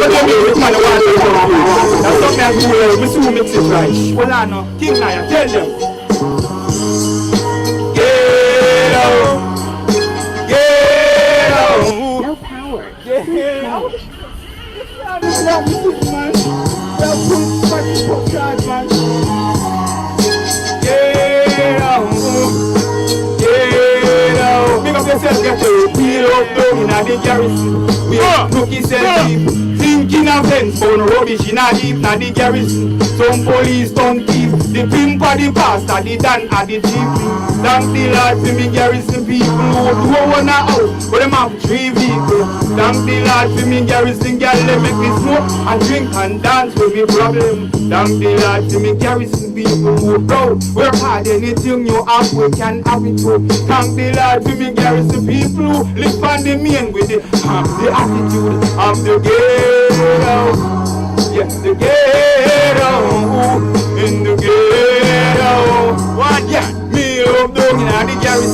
don't make it man want to come here. That's something I do. We soon mix it right. Well, I know. King Naya, tell them. No power. Big up yourself, get to wheel up down in the garrison. We have cookies and deep. Thinking of sense, but no rubbish in a deep, na the garrison. Some police don't keep the pimp or the pastor, the dan or the chief. Thank the Lord for me garrison people who do one a house, but them have 3 vehicles. Thank the Lord for me garrison girl, they make me smoke and drink and dance with me problem. Thank the Lord for me garrison people who proud. Work hard, anything you have, we can have it too. Thank the Lord for me garrison people who live on the main with the attitude of the ghetto. Yes, the ghetto. In the ghetto. What? Yeah, me up down in the garrison.